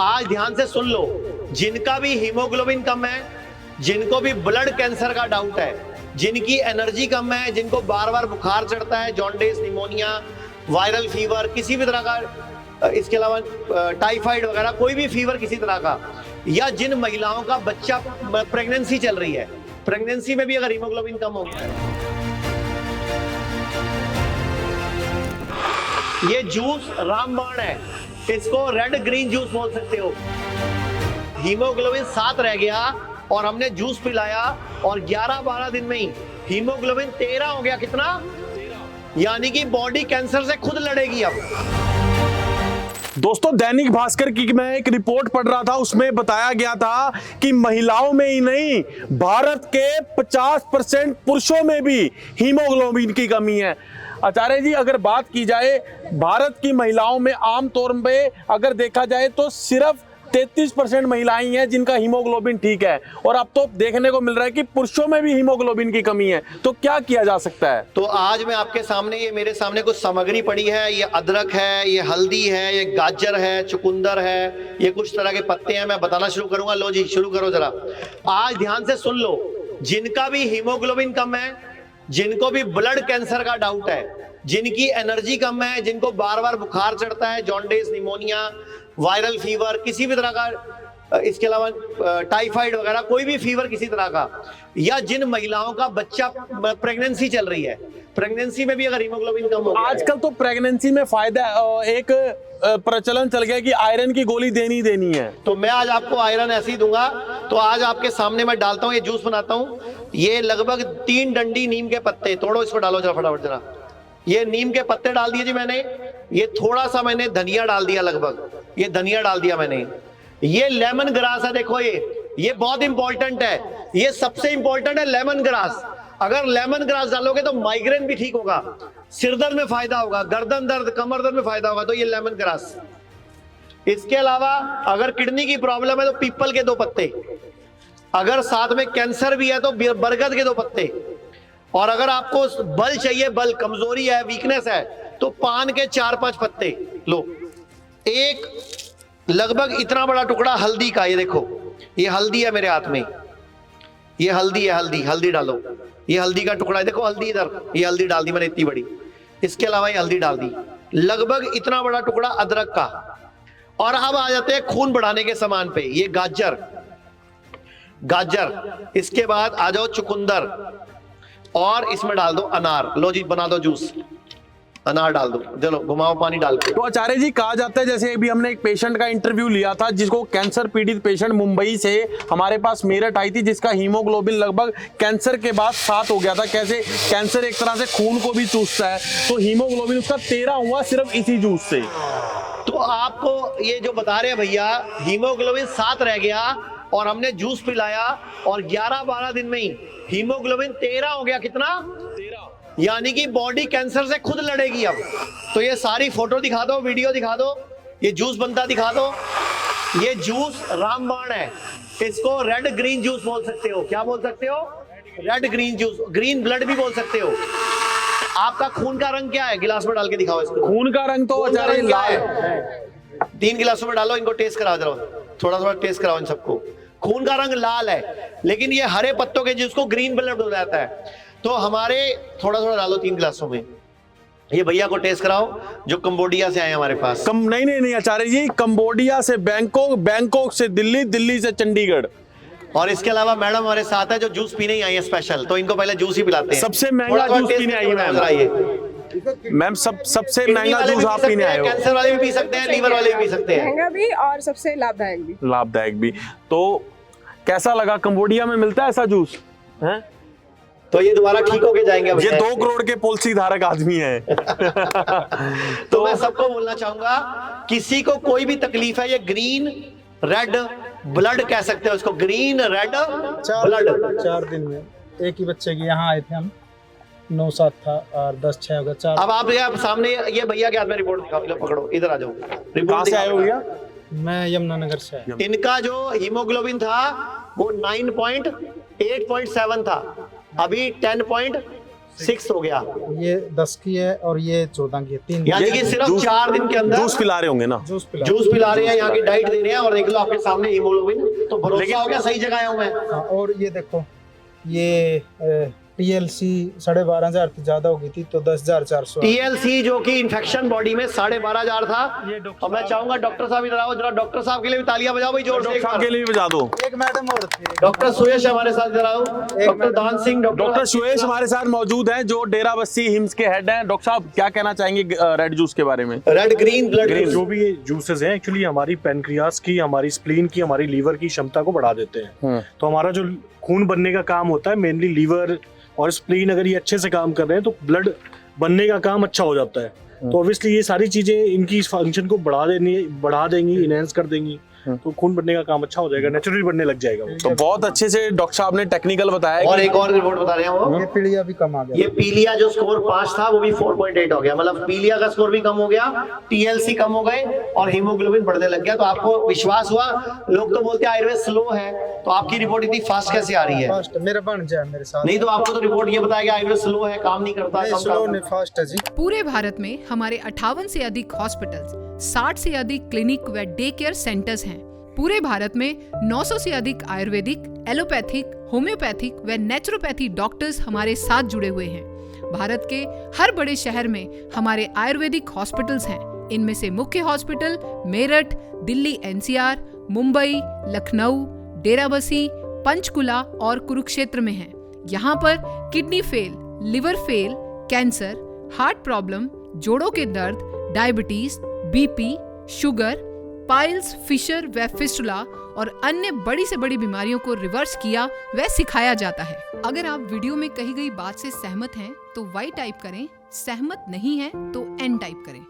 आज ध्यान से सुन लो, जिनका भी हीमोग्लोबिन कम है, जिनको भी ब्लड कैंसर का डाउट है, जिनकी एनर्जी कम है, जिनको बार बार बुखार चढ़ता है, जॉन्डिस, निमोनिया, वायरल फीवर, किसी भी तरह का, इसके अलावा टाइफाइड वगैरह कोई भी फीवर किसी तरह का, या जिन महिलाओं का बच्चा प्रेगनेंसी चल रही है, प्रेगनेंसी में भी अगर हीमोग्लोबिन कम हो गया है, ये जूस रामबाण है, इसको रेड ग्रीन जूस बोल सकते हो। हीमोग्लोबिन 7 रह गया और हमने जूस पिलाया और 11-12 दिन में ही हीमोग्लोबिन 13 हो गया। कितना? यानी कि बॉडी कैंसर से खुद लड़ेगी अब। दोस्तों, दैनिक भास्कर की मैं एक रिपोर्ट पढ़ रहा था, उसमें बताया गया था कि महिलाओं में ही नहीं, भारत के 50% पुरुषों में भी हीमोग्लोबिन की कमी है। आचार्य जी, अगर बात की जाए भारत की महिलाओं में, आमतौर पे अगर देखा जाए तो सिर्फ 33% महिलाएं हैं जिनका हीमोग्लोबिन ठीक है, और अब तो देखने को मिल रहा है कि पुरुषों में भी हीमोग्लोबिन की कमी है। तो क्या किया जा सकता है? तो आज मैं आपके सामने, ये मेरे सामने कुछ सामग्री पड़ी है, ये अदरक है, ये हल्दी है, ये गाजर है, चुकंदर है, ये कुछ तरह के पत्ते हैं, मैं बताना शुरू करूंगा। लो जी, शुरू करो जरा। आज ध्यान से सुन लो, जिनका भी हीमोग्लोबिन कम है, जिनको भी ब्लड कैंसर का डाउट है, जिनकी एनर्जी कम है, जिनको बार बार बुखार चढ़ता है, जॉन्डिस, निमोनिया, वायरल फीवर, किसी भी तरह का, इसके अलावा टाइफाइड वगैरह कोई भी फीवर किसी तरह का, या जिन महिलाओं का बच्चा प्रेगनेंसी चल रही है, प्रेगनेंसी में भी अगर हीमोग्लोबिन कम हो गया है। आजकल तो प्रेगनेंसी में फायदा, एक प्रचलन चल गया कि आयरन की गोली देनी है। तो मैं आज आपको आयरन ऐसे ही दूंगा। तो आज आपके सामने मैं डालता हूं, ये जूस बनाता हूं। ये लगभग 3 डंडी नीम के पत्ते, तोड़ो इसको, डालो जरा फटाफट जरा। ये नीम के पत्ते डाल दिए जी मैंने। ये थोड़ा सा मैंने धनिया डाल दिया, लगभग ये धनिया डाल दिया मैंने। ये लेमन ग्रास है, देखो ये बहुत इंपॉर्टेंट है, ये सबसे इंपॉर्टेंट है लेमन ग्रास। अगर लेमन ग्रास डालोगे तो माइग्रेन भी ठीक होगा, सिरदर्द में फायदा होगा, गर्दन दर्द, कमर दर्द में फायदा होगा, तो ये लेमन ग्रास। इसके अलावा अगर किडनी की प्रॉब्लम है तो पीपल के 2 पत्ते, अगर साथ में कैंसर भी है तो बरगद के 2 पत्ते, और अगर आपको बल चाहिए, बल, कमजोरी है, वीकनेस है, तो पान के 4-5 पत्ते लो। एक लगभग इतना बड़ा टुकड़ा हल्दी का, ये देखो, ये हल्दी है मेरे हाथ में, ये हल्दी है, हल्दी डालो। ये हल्दी का टुकड़ा है, देखो हल्दी इधर, ये हल्दी डाल दी मैंने इतनी बड़ी। इसके अलावा ये हल्दी डाल दी, लगभग इतना बड़ा टुकड़ा अदरक का। और अब आ जाते हैं खून बढ़ाने के सामान पे, ये गाजर, इसके बाद आ जाओ चुकंदर, और इसमें डाल दो अनार। लो जी, बना दो जूस, अनार डाल दो, चलो घुमाओ पानी डाल के। तो आचार्य जी, कहा जाता है, जैसे अभी हमने एक पेशेंट का इंटरव्यू लिया था, जिसको कैंसर पीड़ित पेशेंट मुंबई से हमारे पास मेरठ आई थी, जिसका हीमोग्लोबिन लगभग कैंसर के बाद 7 हो गया था। कैसे कैंसर एक तरह से खून को भी चूसता है, तो हीमोग्लोबिन उसका 13 हुआ सिर्फ इसी जूस से। तो आपको ये जो बता रहे हैं भैया, हीमोग्लोबिन 7 रह गया और हमने जूस पिलाया और 11-12 दिन में ही हीमोग्लोबिन 13 हो गया। कितना? 13। यानी कि बॉडी कैंसर से खुद लड़ेगी अब। तो ये सारी फोटो दिखा दो, वीडियो दिखा दो, ये जूस बनता दिखा दो। ये जूस रामबाण है, इसको रेड ग्रीन जूस बोल सकते हो। क्या बोल सकते हो? Red green juice, green blood भी बोल सकते हो। आपका खून का रंग क्या है? गिलास में डाल के दिखाओ इसको। खून का रंग तो आचार्य लाल है। 3 गिलासों में डालो, इनको टेस्ट कराओ जरा, थोड़ा टेस्ट कराओ इन सबको। खून का रंग लाल है, लेकिन ये हरे पत्तों के जिसको ग्रीन ब्लड हो जाता है। तो हमारे थोड़ा डालो 3 गिलासों में। ये भैया को टेस्ट कराओ जो कंबोडिया से आए हमारे पास। नहीं आचार्य जी, कंबोडिया से बैंकॉक, बैंकॉक से दिल्ली, दिल्ली से चंडीगढ़। और इसके अलावा मैडम हमारे साथ है जो जूस पीने ही आई है स्पेशल, तो इनको पहले जूस ही पिलाते हैं। सबसे महंगा जूस पीने आई है मैम, सबसे महंगा जूस आप पीने आए हो। कैंसर वाले भी पी सकते हैं, लीवर वाले भी पी सकते हैं, महंगा भी और सबसे लाभदायक भी। तो कैसा लगा? कंबोडिया में मिलता है ऐसा जूस है? तो ये दोबारा ठीक होके जाएंगे। ये 2 करोड़ के पॉलिसी धारक आदमी है। तो मैं सबको बोलना चाहूंगा, किसी को कोई भी तकलीफ है, ये ग्रीन रेड ब्लड कह सकते हो इसको, ग्रीन रेड ब्लड। 4 दिन में एक ही बच्चे की यहाँ आए थे हम, 9-7 था और 10-6 हो गया 4। अब आप सामने ये भैया के हाथ में रिपोर्ट दिखाओ, लो पकड़ो, इधर आ जाओ। कहां से आए हो भैया? मैं यमुनानगर से आया। इनका जो हीमोग्लोबिन था वो 9.8.7 था, अभी 10.6 हो गया, ये 10 की है और ये 14 की है, 3 यानी कि सिर्फ 4 दिन के अंदर जूस पिला रहे होंगे ना? जूस पिला। जूस पिला रहे हैं, यहाँ की डाइट दे रहे हैं और देख लो आपके सामने हीमोग्लोबिन, तो भरोसा हो गया सही जगह आया हूँ मैं। हाँ, और ये देखो ये TLC 12,500 की ज्यादा हो गई थी तो 10,400। TLC जो कि इन्फेक्शन बॉडी में 12,500 था। और मैं चाहूंगा डॉक्टर साहब इधर आओ जरा, डॉक्टर साहब के लिए भी तालियां बजाओ भाई जोर से। डॉक्टर साहब के लिए भी बजा दो। एक मैडम और थी, डॉक्टर सुयश हमारे साथ इधर आओ, डॉक्टर दान सिंह, डॉक्टर सुयश हमारे साथ मौजूद हैं जो डेराबस्सी हिम्स के हेड हैं। डॉक्टर साहब क्या कहना चाहेंगे रेड जूस के बारे में? रेड ग्रीन ब्लड जो भी ये जूसेस हैं एक्चुअली हमारी पैनक्रियास की, हमारी स्प्लीन की, हमारी लीवर की क्षमता को बढ़ा देते हैं। तो हमारा जो खून बनने का काम होता है मेनली लीवर और स्प्लीन, अगर ये अच्छे से काम कर रहे हैं तो ब्लड बनने का काम अच्छा हो जाता है। तो ऑब्वियसली ये सारी चीजें इनकी फंक्शन को बढ़ा देंगी, इनहेंस कर देंगी, तो खून बनने का काम अच्छा हो जाएगा, नेचुरली बनने लग जाएगा वो। तो बहुत अच्छे से डॉक्टर साहब ने टेक्निकल बताया। और एक और रिपोर्ट बता रहे हैं वो, ये पीलिया भी कम आ गया। ये पीलिया जो स्कोर 5 था वो भी 4.8 हो गया, मतलब पीलिया का स्कोर भी कम हो गया, TLC कम हो गए और हीमोग्लोबिन बढ़ने लग गया। तो आपको विश्वास हुआ? लोग तो बोलते हैं आयुर्वेद स्लो है, तो आपकी रिपोर्ट इतनी फास्ट कैसे आ रही है? फास्ट मेरा बन जाए मेरे साथ। नहीं तो आपको तो रिपोर्ट ये बताया कि आयुर्वेद स्लो है, काम नहीं करता, नहीं, कम स्लो काम नहीं, फास्ट है जी। पूरे भारत में हमारे 58 से अधिक हॉस्पिटल्स, 60 से अधिक क्लिनिक व डे केयर सेंटर्स हैं। पूरे भारत में 900 से अधिक आयुर्वेदिक, एलोपैथिक, होम्योपैथिक व नेचुरोपैथी डॉक्टर्स हमारे साथ जुड़े हुए हैं। भारत के हर बड़े शहर में हमारे आयुर्वेदिक हॉस्पिटल्स हैं। इनमें से मुख्य हॉस्पिटल मेरठ, दिल्ली NCR, मुंबई, लखनऊ, डेराबस्सी, पंचकुला और कुरुक्षेत्र में हैं। यहाँ पर kidney fail, liver fail, cancer, heart problem, जोड़ों के दर्द, diabetes, BP, sugar, piles, fissure व फिस्टुला और अन्य बड़ी से बड़ी बीमारियों को रिवर्स किया व सिखाया जाता है। अगर आप वीडियो में कही गई बात से सहमत हैं तो Y टाइप करें, सहमत नहीं हैं तो N टाइप करें।